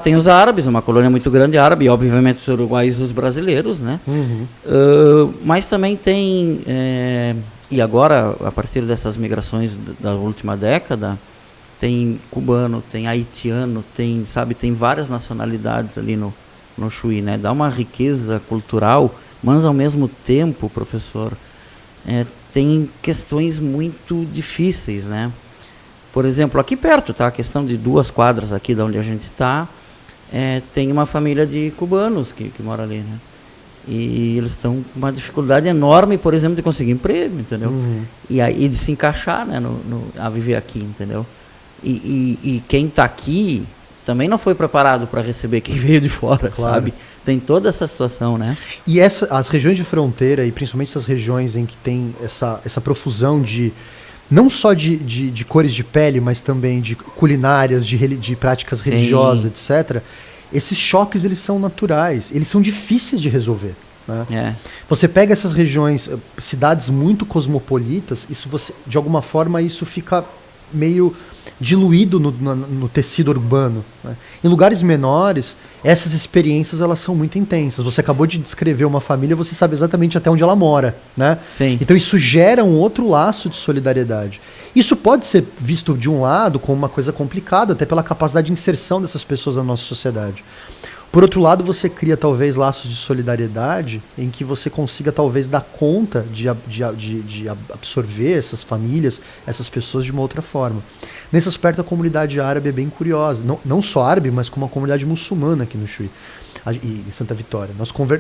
Tem os árabes, uma colônia muito grande árabe, e obviamente os uruguaios e os brasileiros, né? Mas também tem, e agora, a partir dessas migrações da última década, tem cubano, tem haitiano, tem várias nacionalidades ali no Chuí, né? Dá uma riqueza cultural, mas ao mesmo tempo, professor, tem questões muito difíceis, né? Por exemplo, aqui perto, tá? A questão de 2 quadras aqui de onde a gente está, tem uma família de cubanos que mora ali, né? E eles estão com uma dificuldade enorme, por exemplo, de conseguir emprego, entendeu? E de se encaixar, né, a viver aqui, entendeu? E quem está aqui também não foi preparado para receber quem veio de fora, claro. Sabe? Tem toda essa situação, né? E as regiões de fronteira, e principalmente essas regiões em que tem essa profusão de não só de cores de pele, mas também de culinárias, de práticas religiosas, etc. Esses choques, eles são naturais, eles são difíceis de resolver, né? Você pega essas regiões, cidades muito cosmopolitas, de alguma forma isso fica meio diluído no tecido urbano, né? Em lugares menores, essas experiências elas são muito intensas. Você acabou de descrever uma família, você sabe exatamente até onde ela mora, né? Sim. Então isso gera um outro laço de solidariedade. Isso pode ser visto de um lado como uma coisa complicada, até pela capacidade de inserção dessas pessoas na nossa sociedade. Por outro lado, você cria talvez laços de solidariedade em que você consiga talvez dar conta de absorver essas famílias, essas pessoas de uma outra forma. Nesse aspecto, a comunidade árabe é bem curiosa. Não só árabe, mas como a comunidade muçulmana aqui no Chuí e em Santa Vitória.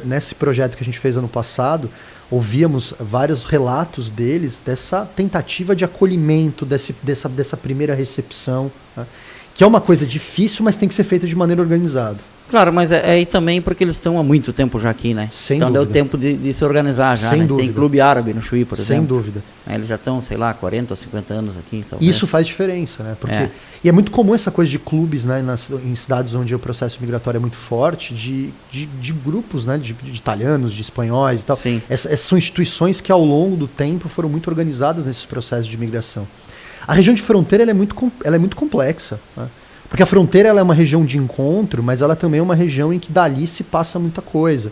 Nesse projeto que a gente fez ano passado, ouvíamos vários relatos deles dessa tentativa de acolhimento, dessa primeira recepção, né? Que é uma coisa difícil, mas tem que ser feita de maneira organizada. Claro, mas aí também porque eles estão há muito tempo já aqui, né? Sem então dúvida. Deu tempo de se organizar já, Sem né? dúvida. Tem clube árabe no Chuí, por exemplo. Sem dúvida. Eles já estão, 40 ou 50 anos aqui. Talvez. Isso faz diferença, né? E é muito comum essa coisa de clubes, né? Em cidades onde o processo migratório é muito forte, de grupos, né? De italianos, de espanhóis e tal. Sim. Essas são instituições que ao longo do tempo foram muito organizadas nesses processos de migração. A região de fronteira ela é muito complexa, né? Porque a fronteira ela é uma região de encontro, mas ela também é uma região em que dali se passa muita coisa.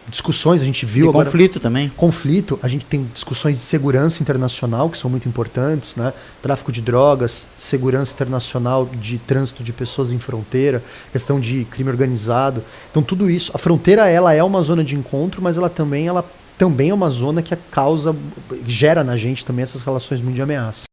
Discussões, a gente viu e agora... conflito também. Conflito, a gente tem discussões de segurança internacional, que são muito importantes, né? Tráfico de drogas, segurança internacional de trânsito de pessoas em fronteira, questão de crime organizado. Então tudo isso, a fronteira ela é uma zona de encontro, mas ela também é uma zona que gera na gente também essas relações muito de ameaça.